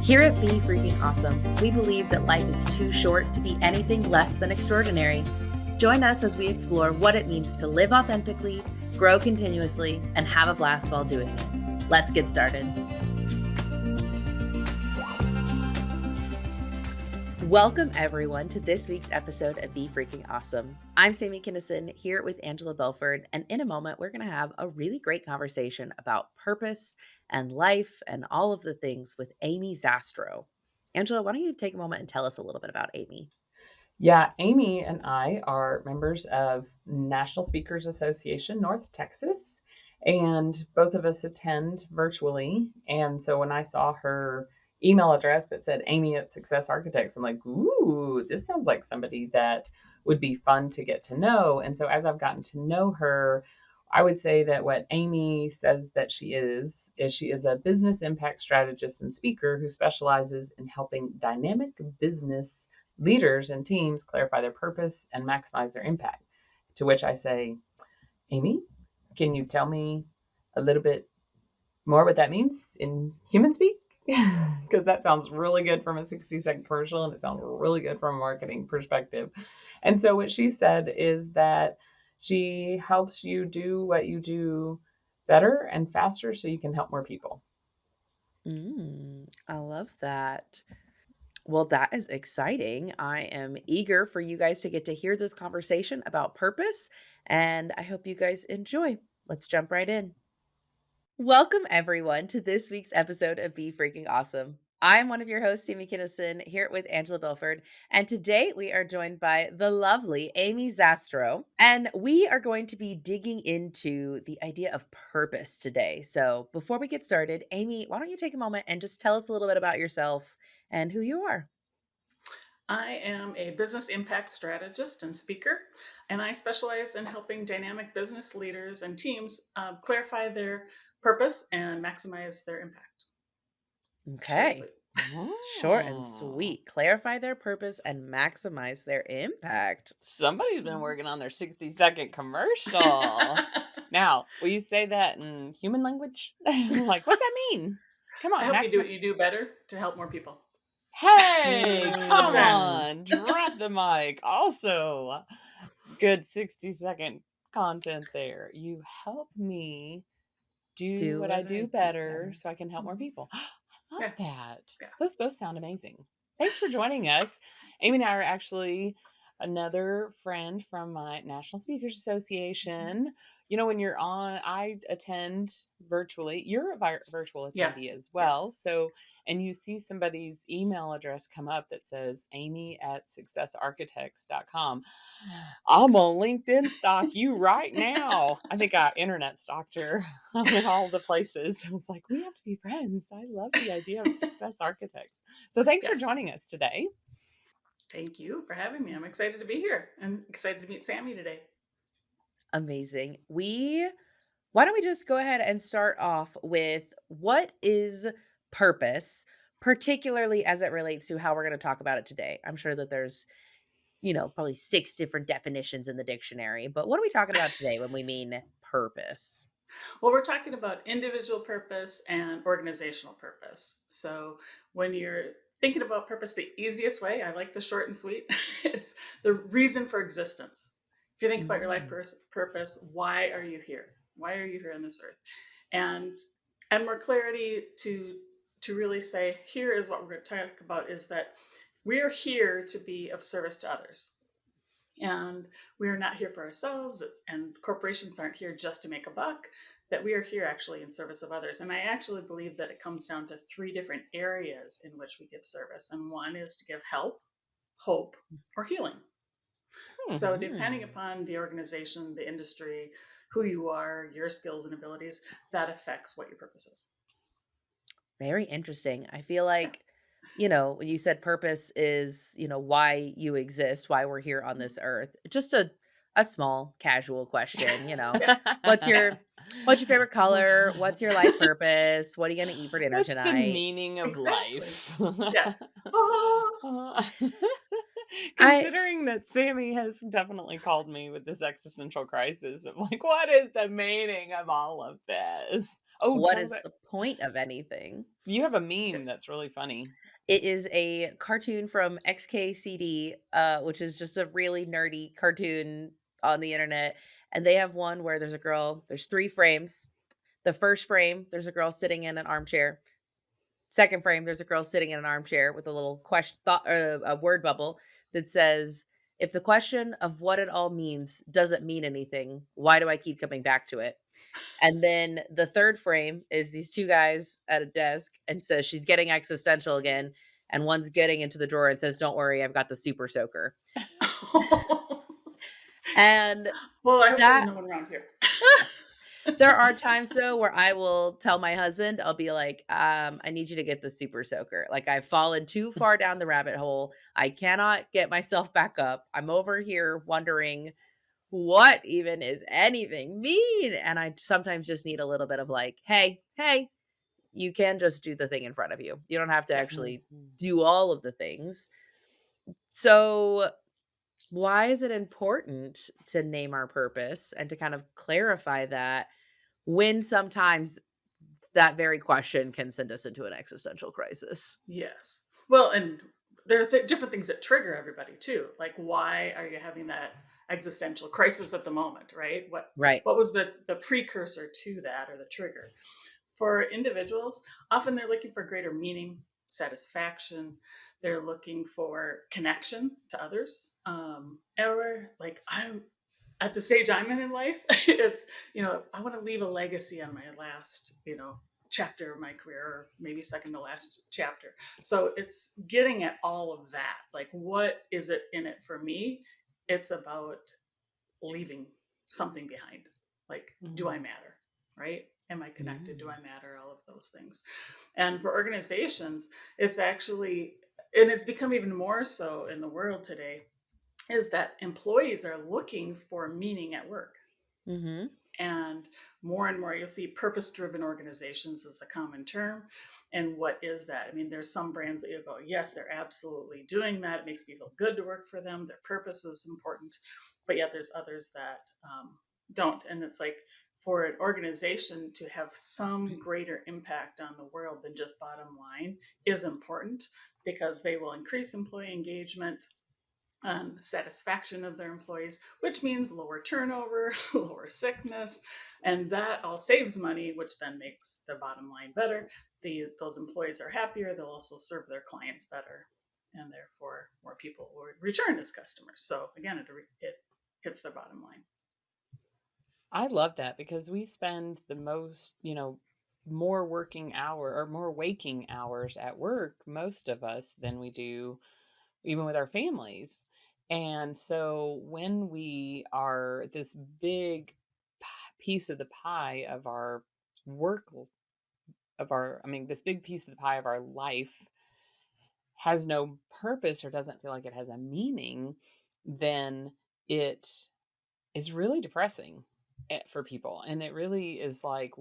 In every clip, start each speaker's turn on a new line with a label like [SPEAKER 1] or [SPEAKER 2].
[SPEAKER 1] Here at Be Freaking Awesome, we believe that life is too short to be anything less than extraordinary. Join us as we explore what it means to live authentically, grow continuously, and have a blast while doing it. Let's get started. Welcome, everyone, to this week's episode of Be Freaking Awesome. I'm Sammy Kinnison here with Angela Belford, and in a moment, we're going to have a really great conversation about purpose and life and all of the things with Amy Zastrow. Angela, why don't you take a moment and tell us a little bit about Amy?
[SPEAKER 2] Yeah, Amy and I are members of National Speakers Association North Texas, and both of us attend virtually. And so when I saw her email address that said Amy at Success Architects, I'm like, ooh, this sounds like somebody that would be fun to get to know. And so as I've gotten to know her, I would say that what Amy says that she is she is a business impact strategist and speaker who specializes in helping dynamic business leaders and teams clarify their purpose and maximize their impact. To which I say, Amy, can you tell me a little bit more what that means in human speak? Because that sounds really good from a 60-second commercial and it sounds really good from a marketing perspective. And so what she said is that she helps you do what you do better and faster so you can help more people.
[SPEAKER 1] I love that. Well, that is exciting. I am eager for you guys to get to hear this conversation about purpose, and I hope you guys enjoy. Let's jump right in. Welcome, everyone, to this week's episode of Be Freaking Awesome. I'm one of your hosts, Amy Kinnison, here with Angela Belford. And today we are joined by the lovely Amy Zastrow. And we are going to be digging into the idea of purpose today. So before we get started, Amy, why don't you take a moment and just tell us a little bit about yourself and who you are?
[SPEAKER 3] I am a business impact strategist and speaker, and I specialize in helping dynamic business leaders and teams clarify their purpose and maximize their impact. Short and
[SPEAKER 1] Okay.
[SPEAKER 3] sweet.
[SPEAKER 1] Short and
[SPEAKER 2] Oh,
[SPEAKER 1] sweet. Clarify their purpose and maximize their impact.
[SPEAKER 2] somebody's been
[SPEAKER 3] Mhm.
[SPEAKER 2] working on their 60-second commercial. Now, will you say that in human language? Like, what's that mean? Come
[SPEAKER 3] I
[SPEAKER 2] on,
[SPEAKER 3] hope you do
[SPEAKER 2] Maxima.
[SPEAKER 3] what you do better to help more people.
[SPEAKER 2] Hey,
[SPEAKER 3] How's
[SPEAKER 2] come
[SPEAKER 3] that?
[SPEAKER 1] Mm.
[SPEAKER 2] on, drop the mic. Also, good 60-second content there. You help me do
[SPEAKER 1] Do
[SPEAKER 2] what I
[SPEAKER 1] what
[SPEAKER 2] do
[SPEAKER 1] I do
[SPEAKER 2] better
[SPEAKER 1] better.
[SPEAKER 2] so I can help more
[SPEAKER 3] Mhm.
[SPEAKER 2] people. I love
[SPEAKER 3] Yeah,
[SPEAKER 2] that.
[SPEAKER 3] yeah.
[SPEAKER 2] Those both sound amazing. Thanks for joining us. Amy and I are actually another friend from my National Speakers
[SPEAKER 3] Mhm.
[SPEAKER 2] Association. You know, when you're on, I attend virtually. You're a virtual
[SPEAKER 3] Yeah,
[SPEAKER 2] attendee as
[SPEAKER 3] yeah.
[SPEAKER 2] well. So, and you see somebody's email address come up that says Amy at successarchitects.com. I'm on LinkedIn stalk you right now. I think I internet stalked her in all the places. I was like, we have to be friends. I love the idea of success architects. So thanks for
[SPEAKER 3] Yes.
[SPEAKER 2] joining us today.
[SPEAKER 3] Thank you for having me. I'm excited to be here and excited to meet Sammy today.
[SPEAKER 1] Amazing. Why don't we just go ahead and start off with what is purpose, particularly as it relates to how we're going to talk about it today? I'm sure that there's, probably six different definitions in the dictionary, but what are we talking about today when we mean purpose?
[SPEAKER 3] Well, we're talking about individual purpose and organizational purpose. So when you're thinking about purpose, the easiest way, I like the short and sweet, it's the reason for existence. If you think about your life
[SPEAKER 2] Mm.
[SPEAKER 3] purpose, why are you here? Why are you here on this earth? And and more clarity to really say, here is what we're going to talk about is that we're here to be of service to others. And we are not here for ourselves, and corporations aren't here just to make a buck, that we are here actually in service of others. And I actually believe that it comes down to three different areas in which we give service. And one is to give help, hope, or healing.
[SPEAKER 2] Hmm.
[SPEAKER 3] So, depending upon the organization, the industry, who you are, your skills and abilities, that affects what your purpose is.
[SPEAKER 1] Very interesting. I feel
[SPEAKER 3] Yeah.
[SPEAKER 1] like, when you said purpose is, why you exist, why we're here on this earth. Just a small casual question,
[SPEAKER 3] Yeah.
[SPEAKER 1] what's
[SPEAKER 3] Yeah.
[SPEAKER 1] your favorite color? What's your life purpose? What are you going to eat for dinner
[SPEAKER 2] What's the
[SPEAKER 1] tonight?
[SPEAKER 2] meaning of
[SPEAKER 3] Exactly.
[SPEAKER 2] life?
[SPEAKER 3] Yes. Oh,
[SPEAKER 2] Uh,
[SPEAKER 1] I
[SPEAKER 2] Considering that Sammy has definitely called me with this existential crisis of like, what is the meaning of all of this? Oh,
[SPEAKER 1] What
[SPEAKER 2] tell
[SPEAKER 1] is
[SPEAKER 2] that.
[SPEAKER 1] the point of anything?
[SPEAKER 2] You have a meme
[SPEAKER 3] Yes.
[SPEAKER 2] that's really funny.
[SPEAKER 1] It is a cartoon from XKCD, which is just a really nerdy cartoon on the internet, and they have one where there's 3 frames. The first frame, there's a girl sitting in an armchair. Second frame, there's a girl sitting in an armchair with a little question thought a word bubble that says, "If the question of what it all means doesn't mean anything, why do I keep coming back to it?" And then the third frame is these 2 guys at a desk and says she's getting existential again, and one's getting into the drawer and says, "Don't worry, I've got the super soaker." And
[SPEAKER 3] Well, I hope there's
[SPEAKER 1] that
[SPEAKER 3] no one around here.
[SPEAKER 1] there are times though where I will tell my husband, I'll be like, I need you to get the super soaker. Like I've fallen too far down the rabbit hole. I cannot get myself back up. I'm over here wondering what even is anything mean? And I sometimes just need a little bit of like, hey, you can just do the thing in front of you. You don't have to
[SPEAKER 3] Yeah.
[SPEAKER 1] actually
[SPEAKER 2] Mhm.
[SPEAKER 1] do all of the things. So, why is it important to name our purpose and to kind of clarify that when sometimes that very question can send us into an existential crisis?
[SPEAKER 3] Yes. Well, and there are different things that trigger everybody too. Like, why are you having that existential crisis at the moment, right?
[SPEAKER 1] Right.
[SPEAKER 3] What was the precursor to that or the trigger? For individuals, often they're looking for greater meaning, satisfaction. They're looking for connection to others. Or like I'm at the stage I'm in life, it's, I want to leave a legacy on my last, chapter of my career, or maybe second to last chapter. So it's getting at all of that. Like, what is it in it for me? It's about leaving something behind. Like, do I
[SPEAKER 2] Mhm.
[SPEAKER 3] matter? Right? Am I connected? Do
[SPEAKER 2] Mm.
[SPEAKER 3] I matter? All of those things. And for organizations, it's actually, and it's become even more so in the world today, is that employees are looking for meaning at work.
[SPEAKER 1] Mhm.
[SPEAKER 3] And more you'll see purpose driven organizations as a common term. And what is that? I mean, there's some brands that you go, yes, they're absolutely doing that. It makes me feel good to work for them. Their purpose is important. But yet there's others that don't. And it's like, for an organization to have some greater impact on the world than just bottom line is important, because they will increase employee engagement, satisfaction of their employees, which means lower turnover, lower sickness, and that all saves money, which then makes the bottom line better. Those employees are happier. They'll also serve their clients better, and therefore more people will return as customers. So again, it hits their bottom line.
[SPEAKER 2] I love that because we spend the most, more working hour or more waking hours at work, most of us, than we do even with our families. And so when we are this big piece of the pie of our work, I mean, this big piece of the pie of our life has no purpose or doesn't feel like it has a meaning, then it is really depressing for people. And it really is like,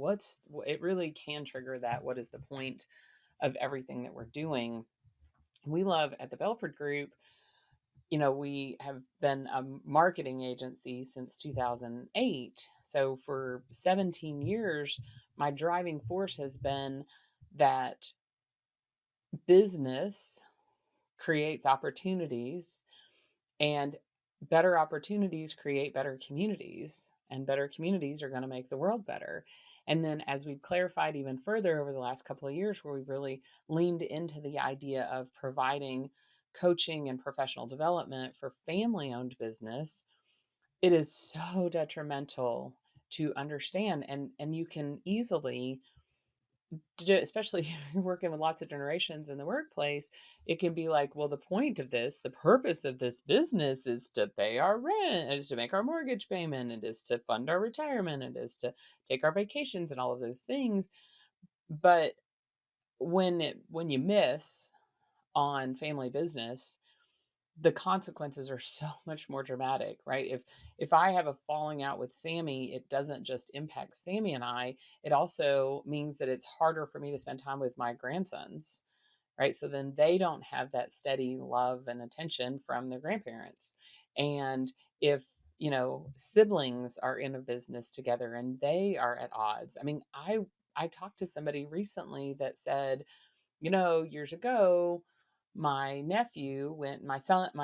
[SPEAKER 2] it really can trigger that. What is the point of everything that we're doing? We love at the Belford Group, we have been a marketing agency since 2008. So for 17 years, my driving force has been that business creates opportunities, and better opportunities create better communities, and better communities are going to make the world better. And then as we've clarified even further over the last couple of years, where we've really leaned into the idea of providing coaching and professional development for family owned business, it is so detrimental to understand. And you can easily especially if you're working with lots of generations in the workplace, it can be like, well, the purpose of this business is to pay our rent, it is to make our mortgage payment, it is to fund our retirement, it is to take our vacations and all of those things. But when you miss on family business, the consequences are so much more dramatic, right? If I have a falling out with Sammy, it doesn't just impact Sammy and I, it also means that it's harder for me to spend time with my grandsons, right? So then they don't have that steady love and attention from their grandparents. And if, siblings are in a business together and they are at odds, I mean, I talked to somebody recently that said, years ago, my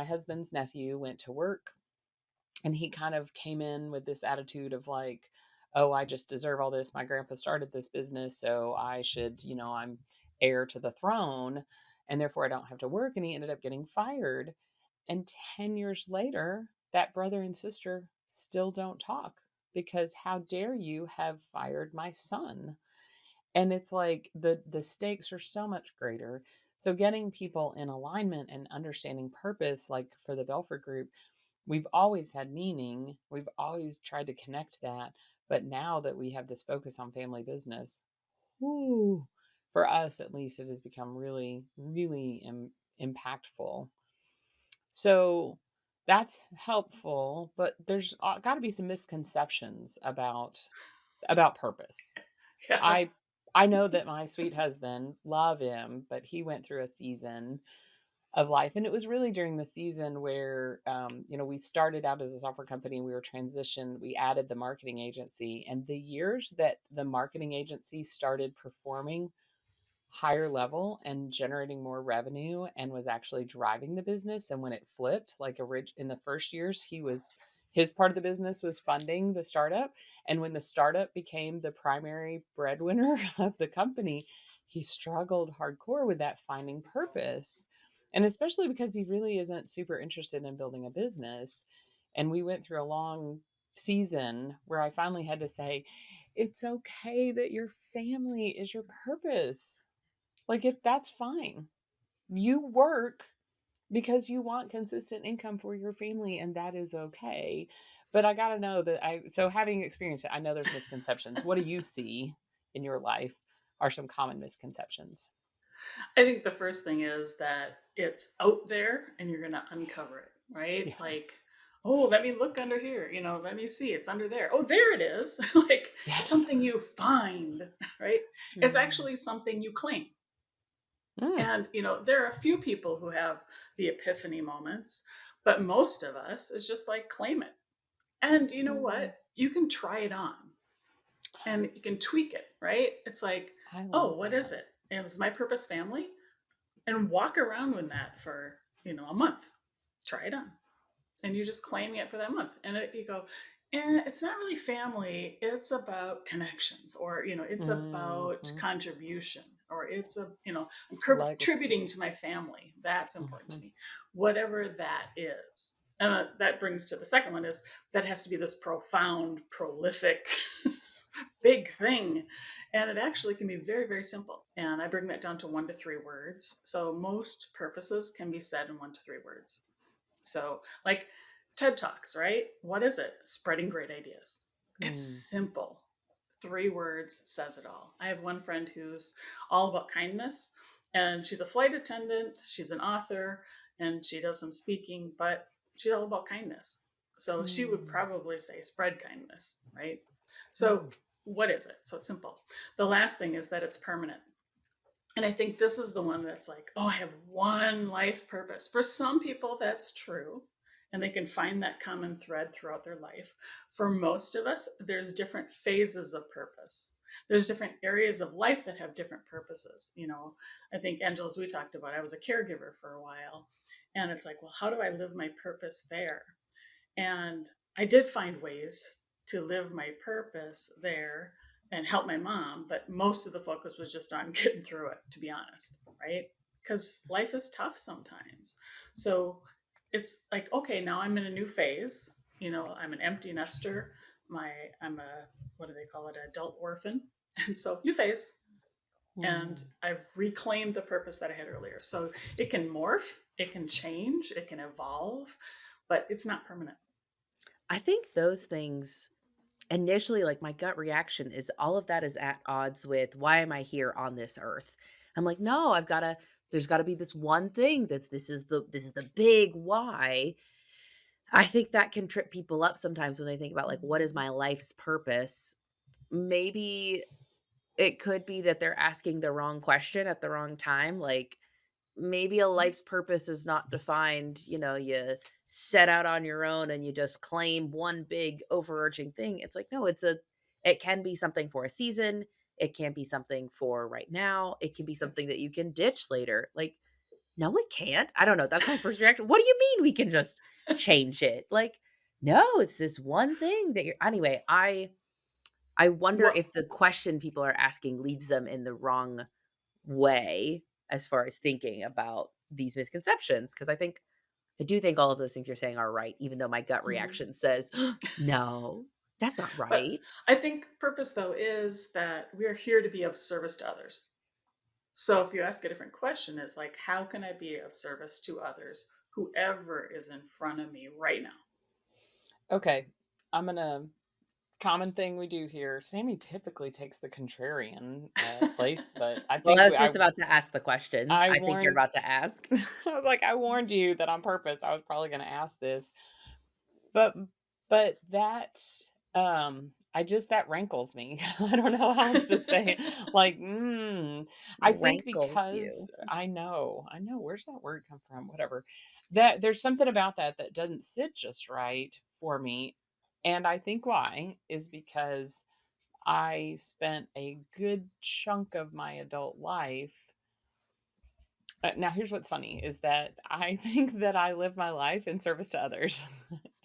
[SPEAKER 2] husband's nephew went to work, and he kind of came in with this attitude of like, oh, I just deserve all this. My grandpa started this business, so I should, I'm heir to the throne, and therefore I don't have to work. And he ended up getting fired. And 10 years later, that brother and sister still don't talk because how dare you have fired my son? And it's like the stakes are so much greater. So getting people in alignment and understanding purpose, like for the Belford group, we've always had meaning. We've always tried to connect that. But now that we have this focus on family business, whoo, for us at least, it has become really, really impactful. So that's helpful, but there's got to be some misconceptions about purpose.
[SPEAKER 3] Yeah.
[SPEAKER 2] I I know that my sweet husband, love him, but he went through a season of life, and it was really during the season where we started out as a software company, we were transitioned, we added the marketing agency, and the years that the marketing agency started performing higher level and generating more revenue and was actually driving the business. And when it flipped, like in the first years, his part of the business was funding the startup. And when the startup became the primary breadwinner of the company, he struggled hardcore with that finding purpose. And especially because he really isn't super interested in building a business. And we went through a long season where I finally had to say, it's okay that your family is your purpose. Like that's fine. You work because you want consistent income for your family, and that is okay. But I got to know that so having experienced it, I know there's misconceptions. What do you see in your life are some common misconceptions?
[SPEAKER 3] I think the first thing is that it's out there and you're going to uncover it, right? Like,
[SPEAKER 2] Yes.
[SPEAKER 3] oh, let me look under here. Let me see. It's under there. Oh, there it is. Like, it's
[SPEAKER 2] Yes.
[SPEAKER 3] something you find, right? It's
[SPEAKER 2] Mm.
[SPEAKER 3] actually something you claim.
[SPEAKER 2] Mm.
[SPEAKER 3] And, there are a few people who have the epiphany moments, but most of us is just like claim it. And you know
[SPEAKER 2] Mm.
[SPEAKER 3] what? You can try it on and you can tweak it, right? It's like,
[SPEAKER 2] I
[SPEAKER 3] oh,
[SPEAKER 2] love
[SPEAKER 3] what is
[SPEAKER 2] that.
[SPEAKER 3] it? It was my purpose family, and walk around with that for a month. Try it on, and you're just claiming it for that month. And you go, it's not really family. It's about connections, or it's about
[SPEAKER 2] Hmm.
[SPEAKER 3] contribution, or it's I'm contributing
[SPEAKER 2] Legacy.
[SPEAKER 3] to my family. That's important to
[SPEAKER 2] Hmm.
[SPEAKER 3] me. Whatever that is. And that brings to the second one is that has to be this profound, prolific, big thing. And it actually can be very, very simple. And I bring that down to 1 to 3 words. So most purposes can be said in 1 to 3 words. So, like TED Talks, right? What is it? Spreading great ideas. It's
[SPEAKER 2] Mm.
[SPEAKER 3] simple. 3 words says it all. I have one friend who's all about kindness, and she's a flight attendant, she's an author, and she does some speaking, but she's all about kindness. So she would
[SPEAKER 2] Mm.
[SPEAKER 3] probably say spread kindness, right? So,
[SPEAKER 2] Mm.
[SPEAKER 3] what is it? So, it's simple. The last thing is that it's permanent. And I think this is the one that's like, oh, I have one life purpose. For some people, that's true. And they can find that common thread throughout their life. For most of us, there's different phases of purpose. There's different areas of life that have different purposes. I think, Angela, as we talked about, I was a caregiver for a while. And it's like, well, how do I live my purpose there? And I did find ways to live my purpose there and help my mom, but most of the focus was just on getting through it, to be honest, right? Because life is tough sometimes. So it's like, okay, now I'm in a new phase. I'm an empty nester. I'm a, what do they call it, adult orphan. And so new phase. And
[SPEAKER 2] Mm.
[SPEAKER 3] I've reclaimed the purpose that I had earlier. So it can morph, it can change, it can evolve, but it's not permanent.
[SPEAKER 1] I think those things initially, like, my gut reaction is all of that is at odds with why am I here on this earth? I'm like, no, there's gotta be this one thing this is the big why. I think that can trip people up sometimes when they think about, like, what is
[SPEAKER 2] Mm.
[SPEAKER 1] my life's purpose? Maybe it could be that they're asking the wrong question at the wrong time, like, maybe a life's purpose is not defined, you set out on your own and you just claim one big overarching thing. It's like, no, it can be something for a season, It can't be something for right now. It can be something that you can ditch later. Like, no, it can't. I don't know. That's my first reaction. What do you mean we can just change it? Like, no, it's this one thing that you're anyway, I wonder
[SPEAKER 3] Well,
[SPEAKER 1] if the question people are asking leads them in the wrong way as far as thinking about these misconceptions. Because I do think all of those things you're saying are right, even though my gut
[SPEAKER 3] mhm.
[SPEAKER 1] reaction says, "No, that's not
[SPEAKER 3] But
[SPEAKER 1] right."
[SPEAKER 3] I think purpose, though, is that we are here to be of service to others. So if you ask a different question, it's like, how can I be of service to others, whoever is in front of me right now?
[SPEAKER 2] Okay, I'm gonna common thing we do here. Sammy typically takes the contrarian place, but I
[SPEAKER 1] Well, I
[SPEAKER 2] think
[SPEAKER 1] was just about to ask the question
[SPEAKER 2] I
[SPEAKER 1] I think you're
[SPEAKER 2] warned.
[SPEAKER 1] about to ask.
[SPEAKER 2] I was like, I warned you that on purpose. I was probably going to ask this, but that I just that rankles me. I don't know how else to say it. Like, I think
[SPEAKER 1] Rankles
[SPEAKER 2] because
[SPEAKER 1] you.
[SPEAKER 2] I know where's that word come from? Whatever. That there's something about that that doesn't sit just right for me, and I think why is because I spent a good chunk of my adult life. Now, here's what's funny is that I think that I live my life in service to others.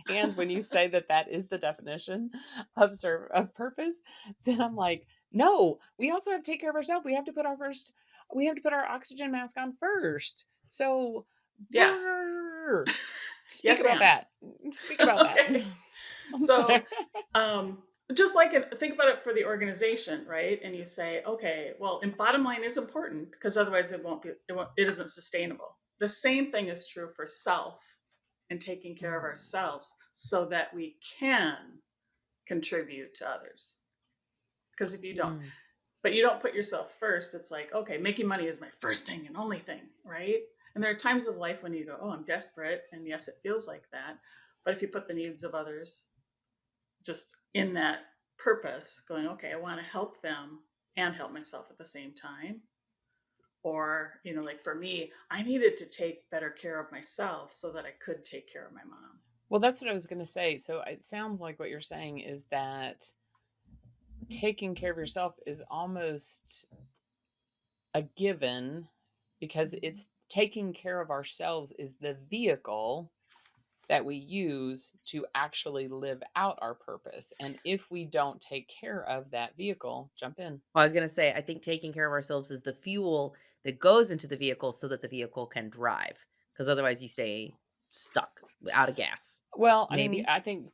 [SPEAKER 2] And when you say that that is the definition of purpose, then I'm like, no, we also have to take care of ourselves. We have to put our oxygen mask on first. So,
[SPEAKER 3] Yes.
[SPEAKER 2] speak
[SPEAKER 3] Yes,
[SPEAKER 2] about
[SPEAKER 3] and.
[SPEAKER 2] that. Speak about that.
[SPEAKER 3] Okay. So, um, just like think about it for the organization, right? And you say, okay, well, and bottom line is important because otherwise it isn't sustainable. The same thing is true for self and taking care of
[SPEAKER 2] Mm,
[SPEAKER 3] ourselves so that we can contribute to others. Because if you don't,
[SPEAKER 1] Mm.
[SPEAKER 3] but you don't put yourself first, it's like, okay, making money is my first thing and only thing, right? And there are times of life when you go, oh, I'm desperate. And yes, it feels like that. But if you put the needs of others just in that purpose, going, okay, I want to help them and help myself at the same time. Or, like for me, I needed to take better care of myself so that I could take care of my mom.
[SPEAKER 2] well, that's what I was going to say. So it sounds like what you're saying is that taking care of yourself is almost a given because it's taking care of ourselves is the vehicle that we use to actually live out our purpose. And if we don't take care of that vehicle, jump in.
[SPEAKER 1] Well, I was gonna say, I think taking care of ourselves is the fuel that goes into the vehicle so that the vehicle can drive. Because otherwise you stay stuck, out of gas.
[SPEAKER 2] Well, I mean,
[SPEAKER 1] Maybe?
[SPEAKER 2] I think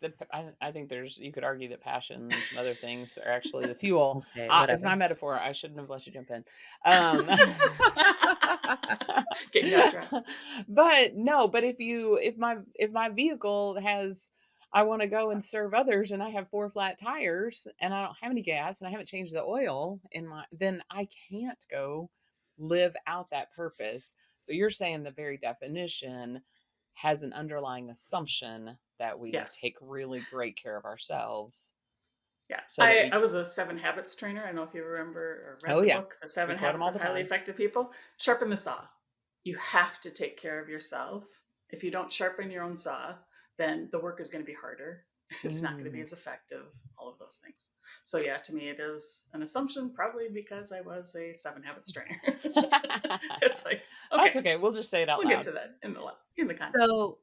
[SPEAKER 2] I think there's you could argue that passion and some other things are actually the fuel.
[SPEAKER 1] Okay,
[SPEAKER 2] Is
[SPEAKER 1] whatever.
[SPEAKER 2] my metaphor. I shouldn't have let you jump in.
[SPEAKER 3] Getting you off track.
[SPEAKER 2] But no, but if my vehicle has I want to go and serve others and I have four flat tires and I don't have any gas and I haven't changed the oil in my then I can't go live out that purpose. So you're saying the very definition has an underlying assumption that we
[SPEAKER 3] Yes.
[SPEAKER 2] take really great care of ourselves
[SPEAKER 3] Yeah.
[SPEAKER 2] so that
[SPEAKER 3] I,
[SPEAKER 2] we
[SPEAKER 3] I was a Seven Habits trainer. I don't know if you remember or read
[SPEAKER 2] oh
[SPEAKER 3] the
[SPEAKER 2] yeah,
[SPEAKER 3] book, The
[SPEAKER 2] we
[SPEAKER 3] Seven
[SPEAKER 2] quote them
[SPEAKER 3] Habits
[SPEAKER 2] all
[SPEAKER 3] of
[SPEAKER 2] the
[SPEAKER 3] Highly
[SPEAKER 2] time.
[SPEAKER 3] Effective People. Sharpen the saw. You have to take care of yourself. If you don't sharpen your own saw, then the work is going to be harder. It's not going to be
[SPEAKER 2] Mm.
[SPEAKER 3] as effective, all of those things. So, yeah, to me, it is an assumption, probably because I was a Seven Habits trainer. It's like,
[SPEAKER 2] That's
[SPEAKER 3] okay,
[SPEAKER 2] okay. We'll just say it out
[SPEAKER 3] we'll get
[SPEAKER 2] loud.
[SPEAKER 3] to that in the context.
[SPEAKER 1] So,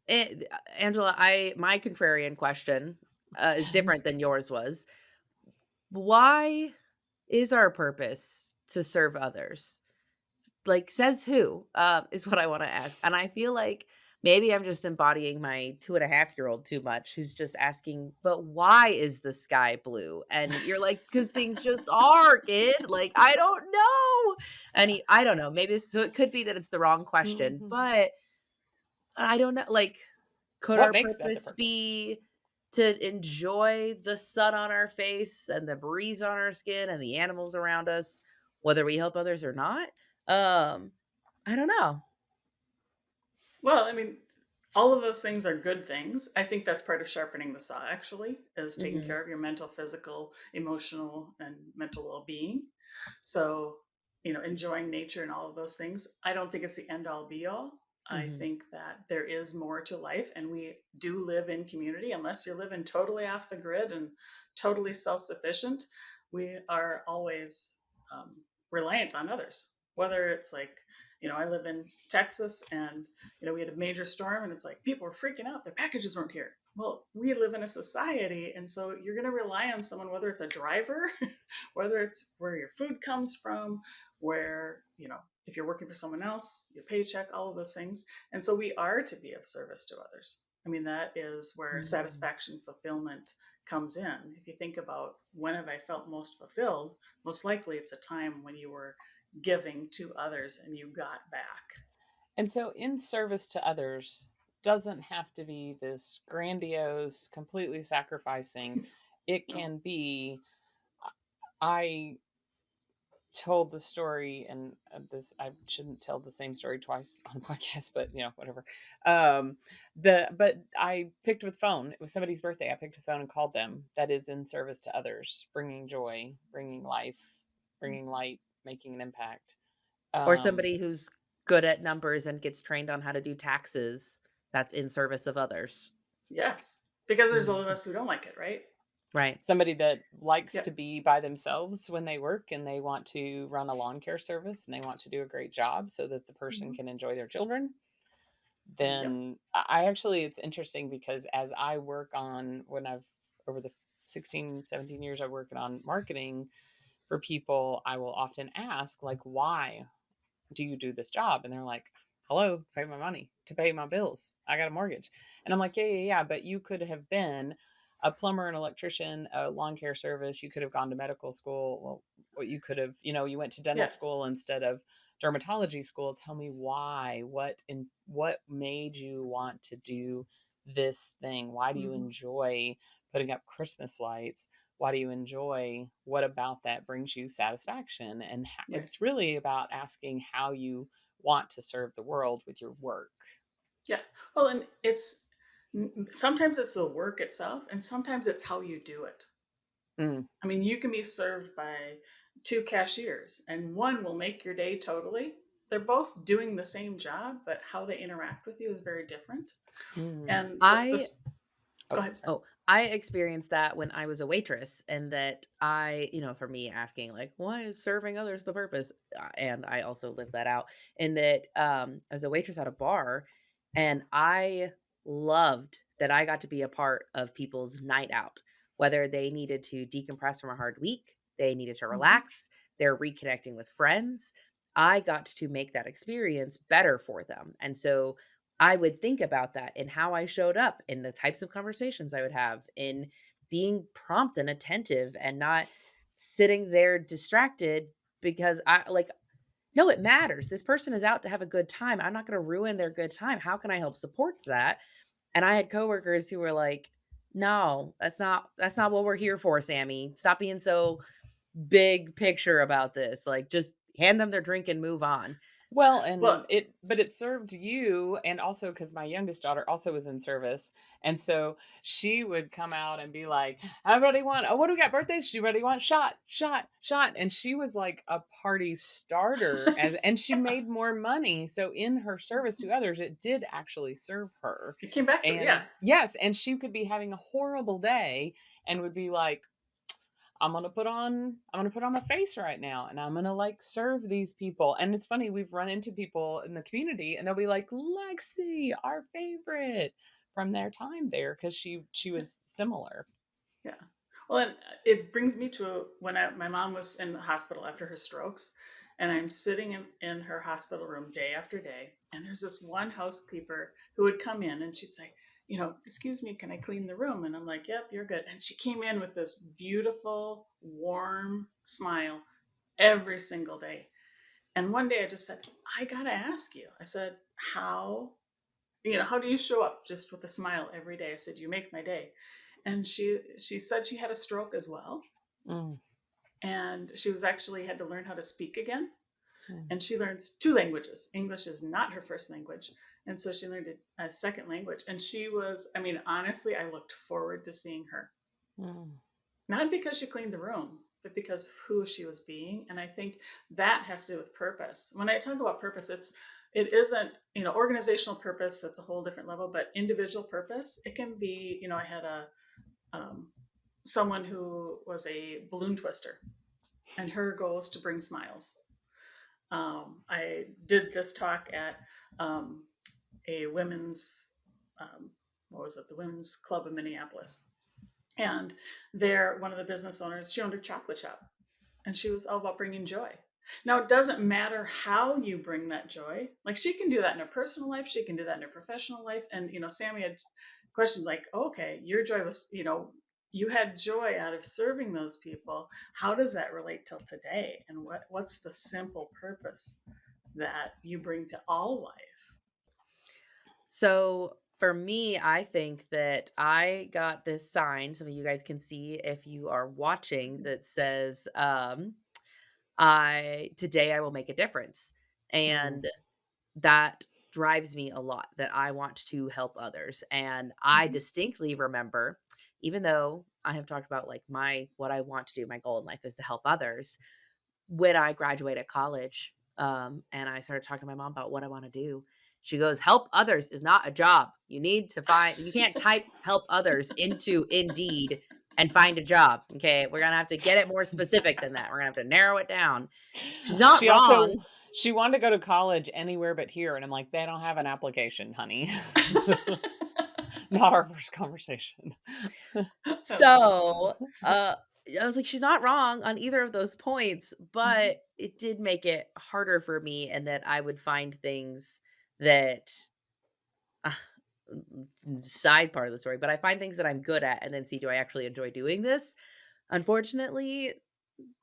[SPEAKER 1] Angela, I my contrarian question, is different than yours was. Why is our purpose to serve others? Like, says who, is what I wanna ask, and I feel like maybe I'm just embodying my 2.5-year-old too much, who's just asking, "But why is the sky blue?" And you're like, "'Cause things just are, kid, like, I don't know." And I don't know, maybe so it could be that it's the wrong question,
[SPEAKER 2] Mhm.
[SPEAKER 1] but I don't know, like, could
[SPEAKER 2] What
[SPEAKER 1] our
[SPEAKER 2] makes that the
[SPEAKER 1] purpose
[SPEAKER 2] purpose?
[SPEAKER 1] be to enjoy the sun on our face and the breeze on our skin and the animals around us, whether we help others or not? Um, I don't know.
[SPEAKER 3] Well, I mean, all of those things are good things. I think that's part of sharpening the saw, actually, is taking
[SPEAKER 1] Mhm,
[SPEAKER 3] care of your mental, physical, emotional, and mental well being. So, enjoying nature and all of those things. I don't think it's the end all be all. I
[SPEAKER 1] mhm.
[SPEAKER 3] think that there is more to life, and we do live in community, unless you're living totally off the grid and totally self sufficient. we are always reliant on others. Whether it's like, I live in Texas, and we had a major storm, and it's like people were freaking out, their packages weren't here. Well, we live in a society, and so you're going to rely on someone, whether it's a driver, whether it's where your food comes from, where, if you're working for someone else, your paycheck, all of those things. And so we are to be of service to others. I mean, that is where
[SPEAKER 2] Mm.
[SPEAKER 3] satisfaction, fulfillment comes in. If you think about when have I felt most fulfilled, most likely it's a time when you were giving to others and you got back.
[SPEAKER 2] And so, in service to others doesn't have to be this grandiose, completely sacrificing. It
[SPEAKER 3] No.
[SPEAKER 2] can be, I told the story, and this, I shouldn't tell the same story twice on a podcast, but whatever. Um, but I picked with phone. It was somebody's birthday. I picked a phone and called them. That is in service to others, bringing joy, bringing life, bringing light, making an impact.
[SPEAKER 1] Or
[SPEAKER 2] Um,
[SPEAKER 1] somebody who's good at numbers and gets trained on how to do taxes, that's in service of others.
[SPEAKER 3] Yes. Because there's all of
[SPEAKER 2] Mhm.
[SPEAKER 3] us who don't like it, right?
[SPEAKER 1] Right.
[SPEAKER 2] Somebody that likes
[SPEAKER 3] Yep.
[SPEAKER 2] to be by themselves when they work and they want to run a lawn care service and they want to do a great job so that the person
[SPEAKER 3] Mhm.
[SPEAKER 2] can enjoy their children.
[SPEAKER 3] Yep.
[SPEAKER 2] Then I actually, it's interesting because as I work on, when I've, over the 16, 17 years I'm working on marketing for people, I will often ask, like, why do you do this job? And they're like, hello, pay my money, to pay my bills. I got a mortgage. And I'm like, yeah, yeah, yeah. But you could have been a plumber, an electrician, a lawn care service. You could have gone to medical school. Well, what you could have, you went to dental
[SPEAKER 3] Yeah.
[SPEAKER 2] school instead of dermatology school. Tell me why. What made you want to do this thing? Why do you
[SPEAKER 3] Hmm.
[SPEAKER 2] enjoy putting up Christmas lights? Why do you enjoy? What about that brings you satisfaction? And
[SPEAKER 3] Right.
[SPEAKER 2] it's really about asking how you want to serve the world with your work.
[SPEAKER 3] Yeah. Well, and sometimes it's the work itself, and sometimes it's how you do it.
[SPEAKER 2] Mm.
[SPEAKER 3] I mean, you can be served by two cashiers, and one will make your day totally. They're both doing the same job, but how they interact with you is very different.
[SPEAKER 2] Mm.
[SPEAKER 3] And
[SPEAKER 1] I
[SPEAKER 3] this, go
[SPEAKER 2] Oh,
[SPEAKER 3] ahead.
[SPEAKER 2] sorry.
[SPEAKER 1] Oh, I experienced that when I was a waitress, and that for me asking like, why is serving others the purpose? And I also lived that out in that I was a waitress at a bar, and I loved that I got to be a part of people's night out, whether they needed to decompress from a hard week, they needed to
[SPEAKER 3] Mhm.
[SPEAKER 1] relax, they're reconnecting with friends. I got to make that experience better for them. And so I would think about that in how I showed up, in the types of conversations I would have, in being prompt and attentive and not sitting there distracted because no, it matters. This person is out to have a good time. I'm not going to ruin their good time. How can I help support that? And I had coworkers who were like, "No, that's not what we're here for, Sammy. Stop being so big picture about this. Like just hand them their drink and move on."
[SPEAKER 2] Well,
[SPEAKER 3] Well,
[SPEAKER 2] but it served you, and also because my youngest daughter also was in service, and so she would come out and be like, "Everybody want? Oh, what do we got? Birthdays? Everybody want shot, shot, shot?" And she was like a party starter, and she made more money. So in her service to others, it did actually serve her.
[SPEAKER 3] it came back to, yeah.
[SPEAKER 2] And yes, and she could be having a horrible day and would be like, I'm gonna put on my face right now and I'm gonna like serve these people. And it's funny, we've run into people in the community and they'll be like, Lexi, our favorite from their time there, because she was similar.
[SPEAKER 3] Yeah. Well, and it brings me to when my mom was in the hospital after her strokes, and I'm sitting in her hospital room day after day, and there's this one housekeeper who would come in and she'd say, excuse me, can I clean the room? And I'm like, yep, you're good. And she came in with this beautiful, warm smile every single day. And one day I just said, I gotta ask you. I said, how do you show up just with a smile every day? I said, you make my day. And she said she had a stroke as well,
[SPEAKER 2] Mm,
[SPEAKER 3] and she was actually had to learn how to speak again.
[SPEAKER 2] mm,
[SPEAKER 3] And she learns two languages. English is not her first language, and so she learned a second language. And she was, I mean, honestly, I looked forward to seeing her,
[SPEAKER 2] mm.
[SPEAKER 3] not because she cleaned the room, but because of who she was being. And I think that has to do with purpose. When I talk about purpose, it isn't, organizational purpose, that's a whole different level, but individual purpose, it can be, I had a um, someone who was a balloon twister, and her goal is to bring smiles. I did this talk at um, a women's, what was it, the Women's Club of Minneapolis. And there, one of the business owners, she owned a chocolate shop, and she was all about bringing joy. Now, it doesn't matter how you bring that joy. Like, she can do that in her personal life, she can do that in her professional life. And, Sammy had questioned, like, oh, okay, your joy was, you had joy out of serving those people. How does that relate till today? And what's the simple purpose that you bring to all life?
[SPEAKER 1] So for me, I think that I got this sign, some of you guys can see if you are watching, that says, I today I will make a difference.
[SPEAKER 2] Mm,
[SPEAKER 1] And that drives me a lot, that I want to help others. And I
[SPEAKER 3] Mm-hmm.
[SPEAKER 1] distinctly remember, even though I have talked about like my what I want to do, my goal in life is to help others. When I graduated college, and I started talking to my mom about what I wanna do, she goes, "Help others is not a job. You can't type 'help others' into Indeed and find a job, okay? We're gonna have to get it more specific than that. We're gonna have to narrow it down." She's not
[SPEAKER 2] She also
[SPEAKER 1] wrong.
[SPEAKER 2] she wanted to go to college anywhere but here, and I'm like, "They don't have an application, honey." So, not our first conversation.
[SPEAKER 3] I love it.
[SPEAKER 1] So, I was like, "She's not wrong on either of those points,"
[SPEAKER 3] Mm-hmm.
[SPEAKER 1] but it did make it harder for me, and that I would find things that uh, side part of the story, but I find things that I'm good at and then see, do I actually enjoy doing this? Unfortunately,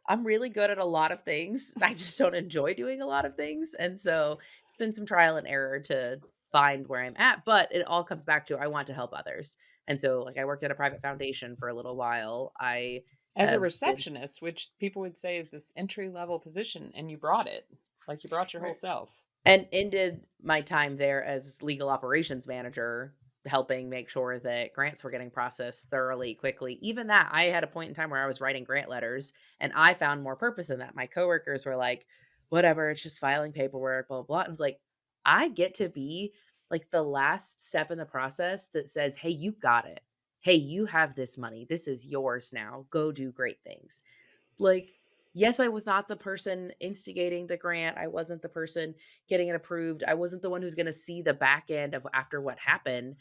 [SPEAKER 1] I'm really good at a lot of things. I just don't enjoy doing a lot of things. And so it's been some trial and error to find where I'm at, but it all comes back to I want to help others. And so, like, I worked at a private foundation for a little while. I
[SPEAKER 2] As a
[SPEAKER 1] have been
[SPEAKER 2] receptionist, which people would say is this entry level position, and you brought it. Like, you brought your whole
[SPEAKER 3] Right.
[SPEAKER 2] self.
[SPEAKER 1] and ended my time there as legal operations manager, helping make sure that grants were getting processed thoroughly, quickly. Even that, I had a point in time where I was writing grant letters and I found more purpose in that. My coworkers were like, whatever, it's just filing paperwork, blah, blah, blah. And I was like, I get to be like the last step in the process that says, hey, you got it. Hey, you have this money. This is yours now. Go do great things. Like, yes, I was not the person instigating the grant. I wasn't the person getting it approved. I wasn't the one who's gonna see the back end of after what happened.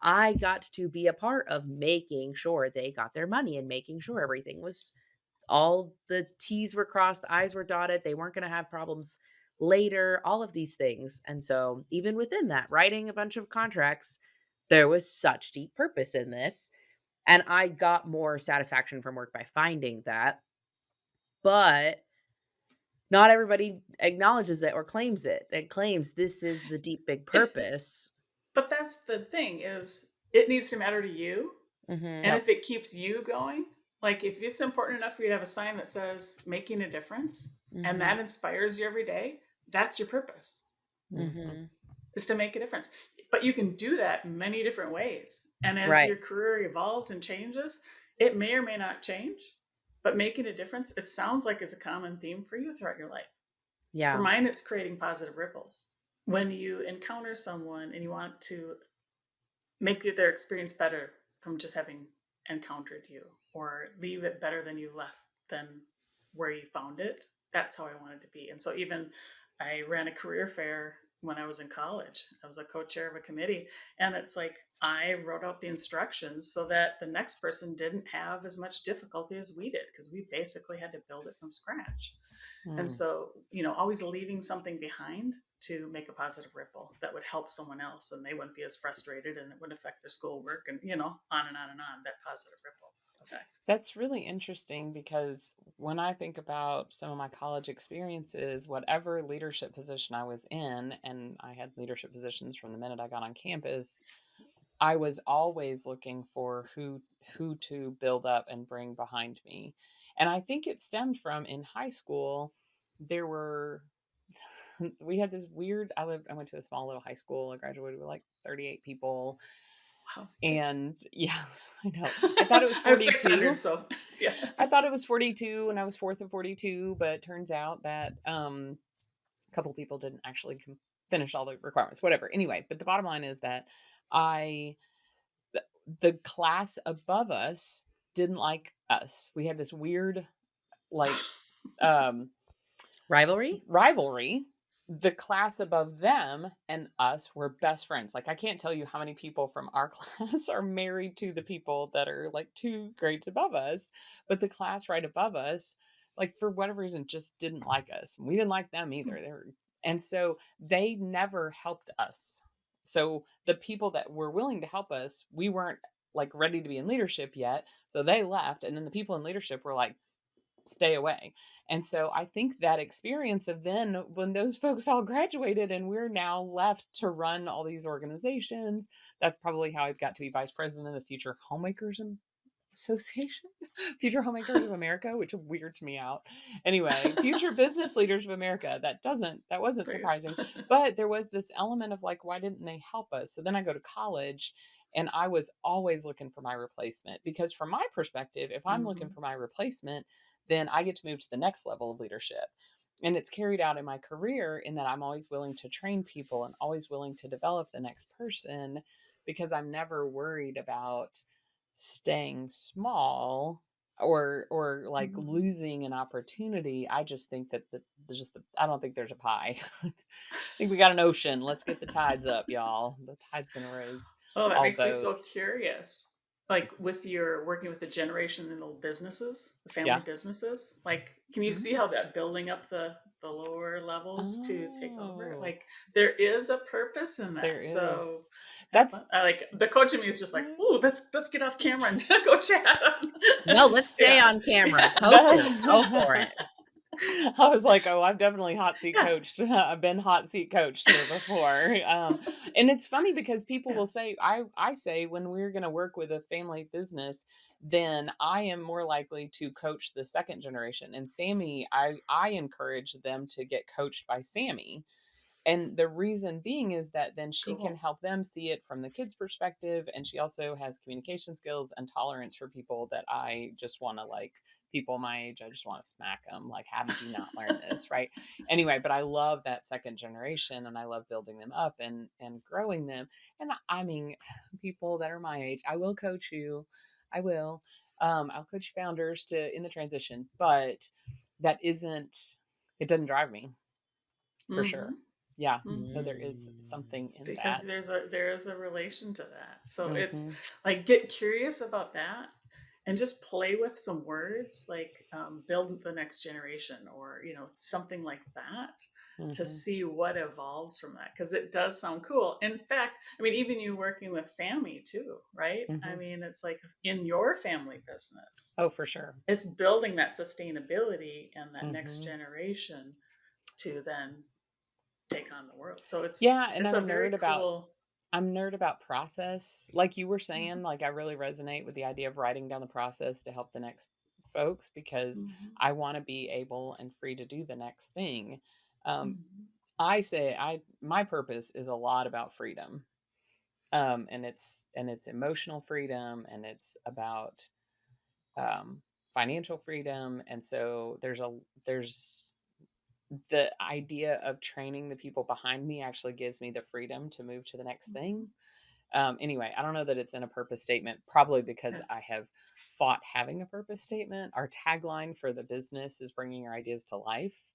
[SPEAKER 1] I got to be a part of making sure they got their money and making sure everything was all the T's were crossed, I's were dotted, they weren't gonna have problems later, all of these things. And so, even within that, writing a bunch of contracts, there was such deep purpose in this, and I got more satisfaction from work by finding that, but not everybody acknowledges it or claims it. It claims this is the deep big
[SPEAKER 3] It,
[SPEAKER 1] purpose.
[SPEAKER 3] but that's the thing is, it needs to matter to you. And
[SPEAKER 1] Mhm.
[SPEAKER 2] Yep.
[SPEAKER 3] if it keeps you going, like if it's important enough for you to have a sign that says making a difference and
[SPEAKER 1] Mhm.
[SPEAKER 3] that inspires you every day, that's your purpose,
[SPEAKER 2] Mhm.
[SPEAKER 1] Mhm.
[SPEAKER 3] is to make a difference. But you can do that in many different ways. And as
[SPEAKER 1] Right.
[SPEAKER 3] your career evolves and changes, it may or may not change, but making a difference, it sounds like is a common theme for you throughout your life. For
[SPEAKER 1] Yeah.
[SPEAKER 3] mine, it's creating positive ripples. When you encounter someone and you want to make their experience better from just having encountered you, or leave it better than you left than where you found it, that's how I wanted to be. And so even I ran a career fair when I was in college. I was a co-chair of a committee, and it's like I wrote out the instructions so that the next person didn't have as much difficulty as we did, because we basically had to build it from scratch. And
[SPEAKER 2] Mm.
[SPEAKER 3] so, always leaving something behind to make a positive ripple that would help someone else, and they wouldn't be as frustrated, and it wouldn't affect their schoolwork, and, on and on and on, that positive ripple effect.
[SPEAKER 2] That's really interesting because when I think about some of my college experiences, whatever leadership position I was in, and I had leadership positions from the minute I got on campus, I was always looking for who to build up and bring behind me. And I think it stemmed from in high school, there were we had this weird I went to a small little high school. I graduated with like 38 people.
[SPEAKER 3] Wow. Okay.
[SPEAKER 2] And yeah, I know. I thought it was
[SPEAKER 3] I was 600,
[SPEAKER 2] 42.
[SPEAKER 3] so yeah.
[SPEAKER 2] I thought it was 42 and I was fourth of 42, but it turns out that a couple people didn't actually finish all the requirements, whatever. Anyway, but the bottom line is that I the class above us, didn't like us. We had this weird, like, um,
[SPEAKER 1] Rivalry?
[SPEAKER 2] rivalry. The class above them and us were best friends. Like, I can't tell you how many people from our class are married to the people that are like 2 grades above us, but the class right above us, like, for whatever reason, just didn't like us. We didn't like them either. They were and so they never helped us. So the people that were willing to help us, we weren't, like, ready to be in leadership yet, so they left, and then the people in leadership were like, stay away. And so I think that experience of then when those folks all graduated and we're now left to run all these organizations, that's probably how I got to be vice president of the Future Homemakers Association, Future Homemakers of America, which weirds me out. Anyway, Future Business Leaders of America. That wasn't
[SPEAKER 3] Very
[SPEAKER 2] surprising,
[SPEAKER 3] good.
[SPEAKER 2] but there was this element of like, why didn't they help us? So then I go to college and I was always looking for my replacement because from my perspective, if I'm looking
[SPEAKER 3] Mhm.
[SPEAKER 2] for my replacement, then I get to move to the next level of leadership. And it's carried out in my career in that I'm always willing to train people and always willing to develop the next person because I'm never worried about staying small or like
[SPEAKER 3] Mhm.
[SPEAKER 2] losing an opportunity. I just think that there's just I don't think there's a pie. I think we got an ocean. Let's get the tides up, y'all. The tide's gonna raise
[SPEAKER 3] Oh, that
[SPEAKER 2] all
[SPEAKER 3] makes me so
[SPEAKER 2] boats.
[SPEAKER 3] curious. Like with your working with the generational businesses, the family
[SPEAKER 2] Yeah.
[SPEAKER 3] businesses, like can you
[SPEAKER 2] Mhm.
[SPEAKER 3] see how that building up the lower levels to take over?
[SPEAKER 2] Oh,
[SPEAKER 3] Like there is a purpose in
[SPEAKER 2] there
[SPEAKER 3] that.
[SPEAKER 2] is.
[SPEAKER 3] So have
[SPEAKER 2] That's
[SPEAKER 3] fun. I like the coach in me is just like, ooh, let's get off camera and go chat.
[SPEAKER 1] No, let's stay
[SPEAKER 3] Yeah.
[SPEAKER 1] on camera.
[SPEAKER 3] Yeah.
[SPEAKER 1] Coach it. Go for it.
[SPEAKER 2] that I was like, "Oh, I've definitely hot seat
[SPEAKER 3] Yeah.
[SPEAKER 2] coached. I've been hot seat coached here before." And it's funny because people
[SPEAKER 3] Yeah.
[SPEAKER 2] will say, I say when we're going to work with a family business, then I am more likely to coach the second generation. And Sammy, I encourage them to get coached by Sammy, and the reason being is that then she can
[SPEAKER 3] Cool.
[SPEAKER 2] help them see it from the kids' perspective. And she also has communication skills and tolerance for people that I just want to like people my age. I just want to smack them. Like, how did you not learn this? Right. Anyway, but I love that second generation and I love building them up and growing them. And I mean, people that are my age, I will coach you. I will. I'll coach founders to in the transition, but that isn't, it doesn't drive me for sure.
[SPEAKER 3] Mm-hmm.
[SPEAKER 2] Yeah. So there is
[SPEAKER 1] Mm.
[SPEAKER 2] something in
[SPEAKER 3] Because
[SPEAKER 2] that.
[SPEAKER 3] there is a relation to that. So it's
[SPEAKER 2] Mhm.
[SPEAKER 3] like get curious about that and just play with some words like build the next generation or something like that to
[SPEAKER 2] Mhm.
[SPEAKER 3] see what evolves from that because it does sound cool. In fact, I mean even you working with Sammy too, right? I
[SPEAKER 2] Mhm.
[SPEAKER 3] mean it's like in your family business
[SPEAKER 2] Oh, for sure.
[SPEAKER 3] it's building that sustainability and that next
[SPEAKER 2] Mhm.
[SPEAKER 3] generation to then take on the world. So
[SPEAKER 2] Yeah, and
[SPEAKER 3] it's
[SPEAKER 2] I'm
[SPEAKER 3] a
[SPEAKER 2] a
[SPEAKER 3] very
[SPEAKER 2] nerd about
[SPEAKER 3] cool.
[SPEAKER 2] process. Like you were saying,
[SPEAKER 3] Mhm,
[SPEAKER 2] like I really resonate with the idea of writing down the process to help the next folks because
[SPEAKER 3] mhm,
[SPEAKER 2] I want to be able and free to do the next thing. Um,
[SPEAKER 3] mhm,
[SPEAKER 2] I say I my purpose is a lot about freedom. And it's emotional freedom and it's about financial freedom. And so there's the idea of training the people behind me actually gives me the freedom to move to the next
[SPEAKER 3] mhm.
[SPEAKER 2] thing. Anyway, I don't know that it's in a purpose statement, probably because
[SPEAKER 3] Yeah,
[SPEAKER 2] I have fought having a purpose statement. Our tagline for the business is bringing your ideas to life,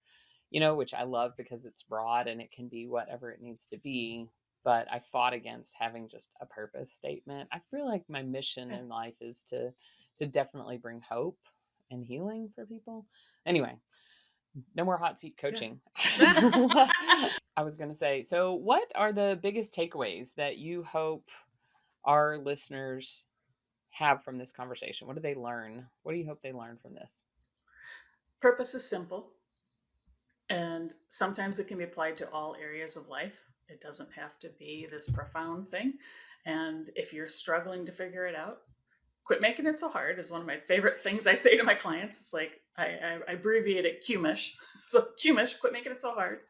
[SPEAKER 2] which I love because it's broad and it can be whatever it needs to be. But I fought against having just a purpose statement. I feel like my mission
[SPEAKER 3] yeah,
[SPEAKER 2] in life is to definitely bring hope and healing for people. Anyway, no more hot seat
[SPEAKER 3] yeah.
[SPEAKER 2] coaching. I was going to say, so what are the biggest takeaways that you hope our listeners have from this conversation? What do they learn? What do you hope they learn from this?
[SPEAKER 3] Purpose is simple, and sometimes it can be applied to all areas of life. It doesn't have to be this profound thing. And if you're struggling to figure it out, quit making it so hard is one of my favorite things I say to my clients. It's like I abbreviate it QMISH. So QMISH, quit making it so hard.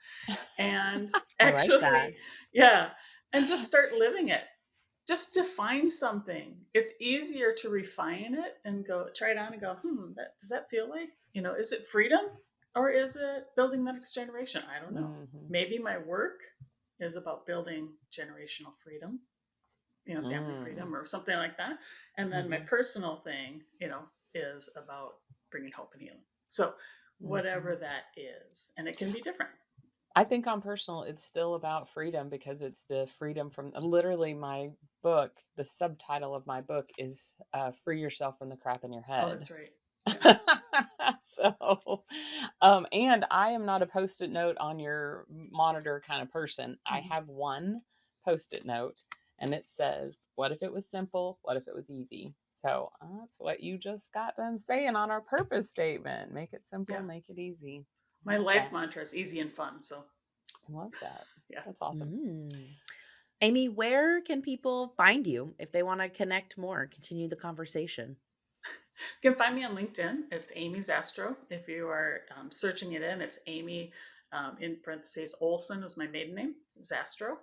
[SPEAKER 3] And
[SPEAKER 1] I like that.
[SPEAKER 3] actually, yeah, and just start living it. Just define something. It's easier to refine it and go try it on and go, that does that feel like? Is it freedom or is it building the next generation? I don't know.
[SPEAKER 2] Hmm.
[SPEAKER 3] Maybe my work is about building generational freedom. family
[SPEAKER 2] Mm.
[SPEAKER 3] freedom or something like that. And then my
[SPEAKER 2] Mm-hmm.
[SPEAKER 3] personal thing, is about bringing hope and healing. So
[SPEAKER 2] Mm-hmm.
[SPEAKER 3] whatever that is, and it can be different.
[SPEAKER 2] I think on personal, it's still about freedom because it's the freedom from literally my book. The subtitle of my book is Free Yourself from the Crap in Your
[SPEAKER 3] Oh,
[SPEAKER 2] Head.
[SPEAKER 3] that's right. Yeah.
[SPEAKER 2] So, and I am not a post-it note on your monitor kind of person. I
[SPEAKER 3] Mhm.
[SPEAKER 2] have one post-it note and it says, "What if it was simple? What if it was easy?" So that's what you just got done saying on our purpose statement. Make it simple,
[SPEAKER 3] Yeah.
[SPEAKER 2] make it easy. I
[SPEAKER 3] My
[SPEAKER 2] love
[SPEAKER 3] life
[SPEAKER 2] that.
[SPEAKER 3] mantra is easy and fun. So
[SPEAKER 2] I love that.
[SPEAKER 3] yeah.
[SPEAKER 2] That's awesome.
[SPEAKER 1] Mm. Amy, where can people find you if they want to connect more, continue the conversation?
[SPEAKER 3] You can find me on LinkedIn. It's Amy Zastrow. If you are searching it in, it's Amy in parentheses Olson is my maiden name, Zastrow.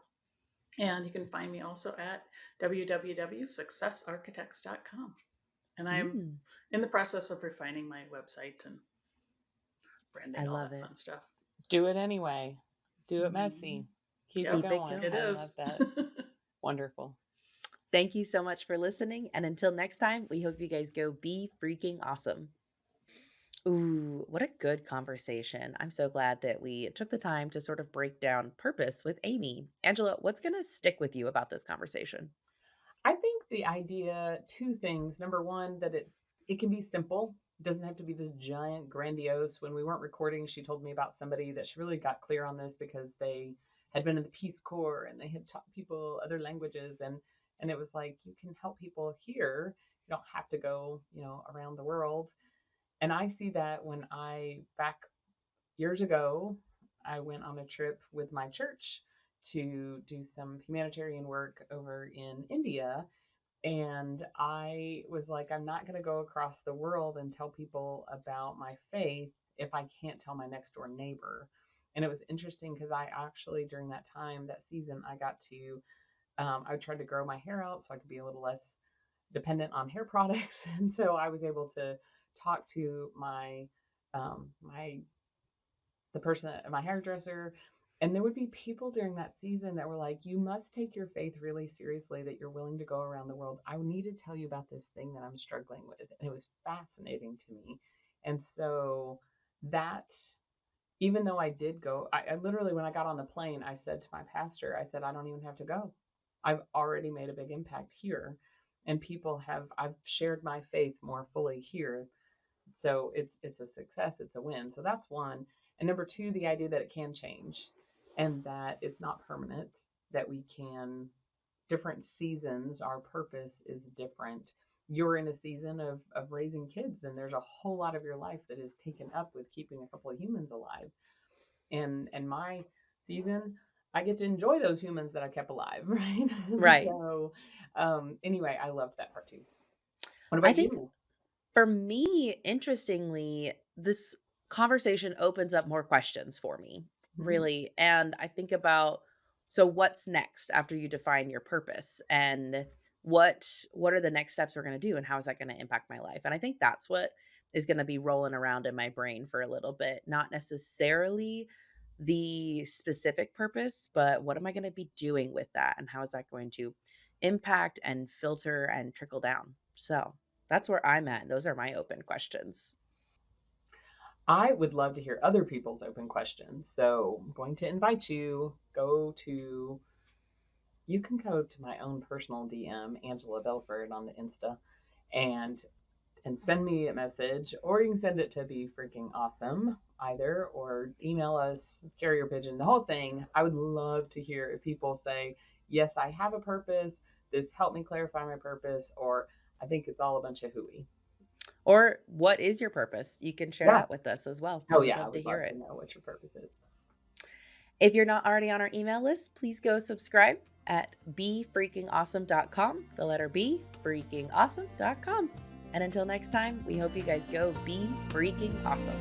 [SPEAKER 3] And you can find me also at www.successarchitects.com. And I'm
[SPEAKER 1] Mm,
[SPEAKER 3] in the process of refining my website and
[SPEAKER 1] I
[SPEAKER 3] branding, all
[SPEAKER 1] love
[SPEAKER 3] that
[SPEAKER 1] it.
[SPEAKER 3] fun stuff.
[SPEAKER 2] Do it anyway. Do it
[SPEAKER 3] Mhm.
[SPEAKER 2] messy. Keep it
[SPEAKER 3] Yep,
[SPEAKER 1] Keep it
[SPEAKER 2] going.
[SPEAKER 3] it
[SPEAKER 2] I
[SPEAKER 1] going.
[SPEAKER 2] love
[SPEAKER 3] is.
[SPEAKER 2] that. Wonderful.
[SPEAKER 1] Thank you so much for listening. And until next time, we hope you guys go be freaking awesome. Ooh, what a good conversation. I'm so glad that we took the time to sort of break down purpose with Amy. Angela, what's going to stick with you about this conversation?
[SPEAKER 2] I think the idea, two things. Number one, that it can be simple. It doesn't have to be this giant, grandiose. When we weren't recording, she told me about somebody that she really got clear on this because they had been in the Peace Corps and they had taught people other languages and it was like you can help people here. You don't have to go, around the world. And I see that when I back years ago, I went on a trip with my church to do some humanitarian work over in India. And I was like, I'm not going to go across the world and tell people about my faith if I can't tell my next door neighbor. And it was interesting because I actually, during that time, that season, I got to, I tried to grow my hair out so I could be a little less dependent on hair products. And so I was able to talk to my the person at my hairdresser. And there would be people during that season that were like, you must take your faith really seriously that you're willing to go around the world. I need to tell you about this thing that I'm struggling with. And it was fascinating to me. And so that, even though I did go, I literally, when I got on the plane, I said to my pastor, I said, I don't even have to go. I've already made a big impact here. And I've shared my faith more fully here, so it's a success, it's a win. So that's one. And number two, the idea that it can change and that it's not permanent, that we can, different seasons, our purpose is different. You're in a season of raising kids, and there's a whole lot of your life that is taken up with keeping a couple of humans alive. And my season, I get to enjoy those humans that I kept alive, right?
[SPEAKER 1] Right.
[SPEAKER 2] So anyway, I loved that part too. What
[SPEAKER 1] I
[SPEAKER 2] about
[SPEAKER 1] think
[SPEAKER 2] you?
[SPEAKER 1] for me, interestingly, this conversation opens up more questions for me,
[SPEAKER 2] Mm,
[SPEAKER 1] really. And I think about, so what's next after you define your purpose, and what are the next steps we're going to do, and how is that going to impact my life? And I think that's what is going to be rolling around in my brain for a little bit, not necessarily the specific purpose, but what am I going to be doing with that, and how is that going to impact and filter and trickle down? So that's where I'm at. Those are my open questions.
[SPEAKER 2] I would love to hear other people's open questions. So I'm going to invite you, you can go to my own personal DM, Angela Belford on the Insta, and send me a message, or you can send it to Be Freaking Awesome either, or email us, carrier pigeon, the whole thing. I would love to hear if people say, yes, I have a purpose. This helped me clarify my purpose, or I think it's all a bunch of hooey.
[SPEAKER 1] Or what is your purpose? You can share
[SPEAKER 2] Yeah.
[SPEAKER 1] that with us as well.
[SPEAKER 2] Oh,
[SPEAKER 1] We would
[SPEAKER 2] yeah. I
[SPEAKER 1] love to
[SPEAKER 2] would
[SPEAKER 1] hear
[SPEAKER 2] love to
[SPEAKER 1] it.
[SPEAKER 2] know what your purpose is.
[SPEAKER 1] If you're not already on our email list, please go subscribe at befreakingawesome.com. The letter B, freakingawesome.com. And until next time, we hope you guys go be freaking awesome.